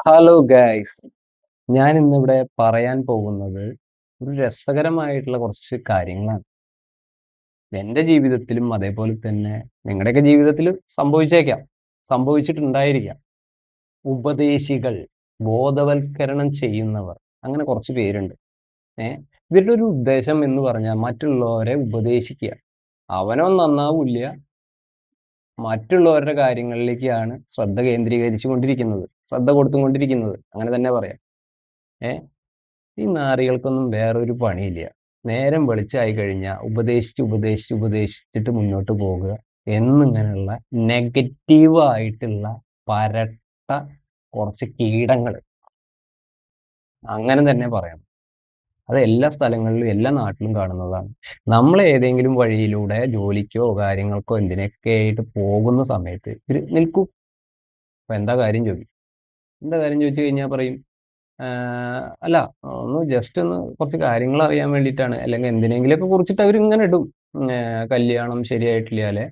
Hello guys. ഞാൻ ഇന്നിവിടെ പറയാൻ പോകുന്നത് ഒരു രസകരമായിട്ടുള്ള കുറച്ച് കാര്യങ്ങളാണ്. എൻ്റെ ജീവിതത്തിലും അതേപോലെ തന്നെ നിങ്ങളുടെയൊക്കെ ജീവിതത്തിൽ സംഭവിച്ചേക്കാം, സംഭവിച്ചിട്ടുണ്ടായിരിക്കാം. ഉപദേശികൾ, ബോധവൽക്കരണം ചെയ്യുന്നവർ, അങ്ങനെ കുറച്ച് പേരുണ്ട്. ഏ ഇവരുടെ ഒരു ഉദ്ദേശം എന്ന് പറഞ്ഞാൽ മറ്റുള്ളവരെ ഉപദേശിക്കുക. അവനോ നന്നാവില്ല, മറ്റുള്ളവരുടെ കാര്യങ്ങളിലേക്കാണ് ശ്രദ്ധ കേന്ദ്രീകരിച്ചു കൊണ്ടിരിക്കുന്നത്, ശ്രദ്ധ കൊടുത്തുകൊണ്ടിരിക്കുന്നത്, അങ്ങനെ തന്നെ പറയാം. ഏ ഈ നാറികൾക്കൊന്നും വേറൊരു പണിയില്ല. നേരം വെളിച്ചായി കഴിഞ്ഞാൽ ഉപദേശിച്ചിട്ട് മുന്നോട്ട് പോകുക എന്നിങ്ങനെയുള്ള നെഗറ്റീവ് ആയിട്ടുള്ള പരട്ട കുറച്ച് കീടങ്ങൾ, അങ്ങനെ തന്നെ പറയാം. അത് എല്ലാ സ്ഥലങ്ങളിലും എല്ലാ നാട്ടിലും കാണുന്നതാണ്. നമ്മൾ ഏതെങ്കിലും വഴിയിലൂടെ ജോലിക്കോ കാര്യങ്ങൾക്കോ എന്തിനൊക്കെ ആയിട്ട് പോകുന്ന സമയത്ത് ഇവര് നിൽക്കൂ, അപ്പൊ എന്താ കാര്യം ചോദിക്കും. എന്താ കാര്യം ചോദിച്ചു കഴിഞ്ഞാൽ പറയും, അല്ല, ഒന്ന് ജസ്റ്റ് ഒന്ന് കുറച്ച് കാര്യങ്ങൾ അറിയാൻ വേണ്ടിയിട്ടാണ്, അല്ലെങ്കിൽ എന്തിനെങ്കിലുമൊക്കെ കുറിച്ചിട്ട് അവരിങ്ങനെ ഇടും. കല്യാണം ശരിയായിട്ടില്ലാലെ,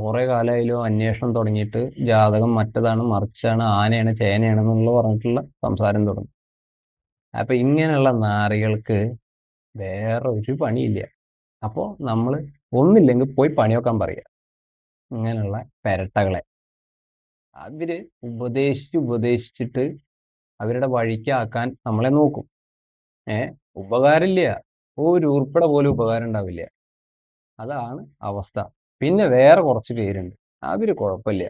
കുറേ കാലമായാലും അന്വേഷണം തുടങ്ങിയിട്ട്, ജാതകം മറ്റതാണ് മറിച്ചാണ് ആനയാണ് ചേനയാണ് എന്നുള്ള പറഞ്ഞിട്ടുള്ള സംസാരം തുടങ്ങും. അപ്പൊ ഇങ്ങനെയുള്ള നാറികൾക്ക് വേറെ ഒരു പണിയില്ല. അപ്പോൾ നമ്മൾ ഒന്നില്ലെങ്കിൽ പോയി പണിയൊക്കാൻ പറയുക ഇങ്ങനെയുള്ള പെരട്ടകളെ. അവര് ഉപദേശിച്ചിട്ട് അവരുടെ വഴിക്കാക്കാൻ നമ്മളെ നോക്കും. ഉപകാരമില്ല, ഒരു ഉറുപ്പിട പോലും ഉപകാരം ഉണ്ടാവില്ല. അതാണ് അവസ്ഥ. പിന്നെ വേറെ കുറച്ച് പേരുണ്ട്, അവര് കുഴപ്പമില്ല.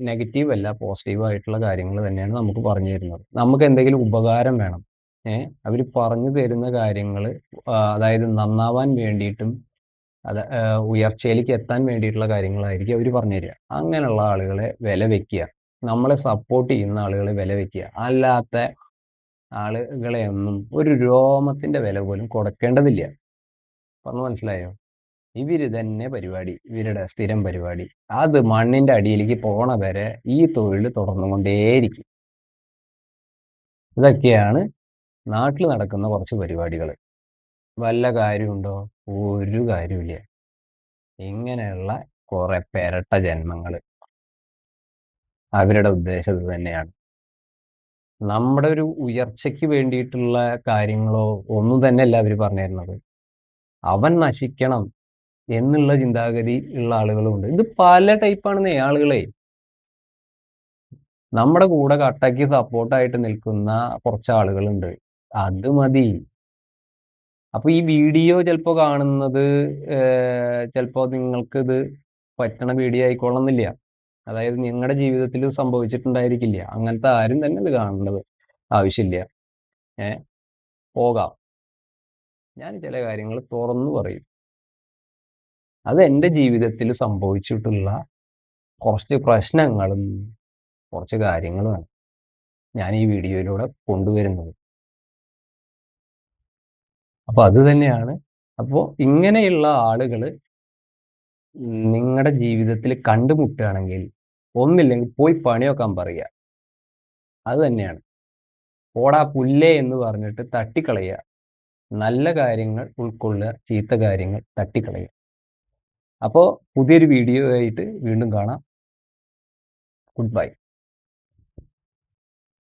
നെഗറ്റീവ് അല്ല, പോസിറ്റീവ് ആയിട്ടുള്ള കാര്യങ്ങൾ തന്നെയാണ് നമുക്ക് പറഞ്ഞു തരുന്നത്. നമുക്ക് എന്തെങ്കിലും ഉപകാരം വേണം, അവര് പറഞ്ഞു തരുന്ന കാര്യങ്ങൾ, അതായത് നന്നാവാൻ വേണ്ടിയിട്ടും ഉയർച്ചയിലേക്ക് എത്താൻ വേണ്ടിയിട്ടുള്ള കാര്യങ്ങളായിരിക്കും അവർ പറഞ്ഞു തരിക. അങ്ങനെയുള്ള ആളുകളെ വില വെക്കുക, നമ്മളെ സപ്പോർട്ട് ചെയ്യുന്ന ആളുകളെ വില വെക്കുക. അല്ലാത്ത ആളുകളെ ഒന്നും ഒരു രോമത്തിന്റെ വില പോലും കൊടുക്കേണ്ടതില്ല. പറഞ്ഞു മനസ്സിലായോ? ഇവര് തന്നെ പരിപാടി, ഇവരുടെ സ്ഥിരം പരിപാടി. അത് മണ്ണിന്റെ അടിയിലേക്ക് പോണ വരെ ഈ തൊഴിൽ തുടർന്നുകൊണ്ടേയിരിക്കും. ഇതൊക്കെയാണ് നാട്ടിൽ നടക്കുന്ന കുറച്ച് പരിപാടികൾ. വല്ല കാര്യമുണ്ടോ? ഒരു കാര്യമില്ല. ഇങ്ങനെയുള്ള കുറെ പെരട്ട ജന്മങ്ങൾ, അവരുടെ ഉദ്ദേശം ഇത് തന്നെയാണ്. നമ്മുടെ ഒരു ഉയർച്ചയ്ക്ക് വേണ്ടിയിട്ടുള്ള കാര്യങ്ങളോ ഒന്നും തന്നെയല്ല അവർ പറഞ്ഞു തരുന്നത്. അവൻ നശിക്കണം എന്നുള്ള ചിന്താഗതി ഉള്ള ആളുകളുണ്ട്. ഇത് പല ടൈപ്പാണെന്നേ ആളുകളെ. നമ്മുടെ കൂടെ കട്ടയ്ക്ക് സപ്പോർട്ടായിട്ട് നിൽക്കുന്ന കുറച്ച് ആളുകളുണ്ട്, അത് മതി. അപ്പൊ ഈ വീഡിയോ ചിലപ്പോ കാണുന്നത്, ചിലപ്പോ നിങ്ങൾക്ക് ഇത് പറ്റണ വീഡിയോ ആയിക്കൊള്ളുന്നില്ല. അതായത് നിങ്ങളുടെ ജീവിതത്തിൽ സംഭവിച്ചിട്ടുണ്ടായിരിക്കില്ല. അങ്ങനത്തെ ആരും തന്നെ ഇത് കാണേണ്ടത് ആവശ്യമില്ല. പോകാം. ഞാൻ ചില കാര്യങ്ങൾ തുറന്നു പറയും. അത് എൻ്റെ ജീവിതത്തിൽ സംഭവിച്ചിട്ടുള്ള കുറച്ച് പ്രശ്നങ്ങളും കുറച്ച് കാര്യങ്ങളുമാണ് ഞാൻ ഈ വീഡിയോയിലൂടെ കൊണ്ടുവരുന്നത്. അപ്പൊ അത് തന്നെയാണ്. അപ്പോൾ ഇങ്ങനെയുള്ള ആളുകൾ നിങ്ങളുടെ ജീവിതത്തിൽ കണ്ടുമുട്ടുകയാണെങ്കിൽ ഒന്നില്ലെങ്കിൽ പോയി പണിയൊക്കാൻ പറയുക. അത് തന്നെയാണ്. പോടാ പുല്ലേ എന്ന് പറഞ്ഞിട്ട് തട്ടിക്കളയുക. നല്ല കാര്യങ്ങൾ ഉൾക്കൊള്ളുക, ചീത്ത കാര്യങ്ങൾ തട്ടിക്കളയുക. അപ്പോൾ പുതിയൊരു വീഡിയോ ആയിട്ട് വീണ്ടും കാണാം. Good bye.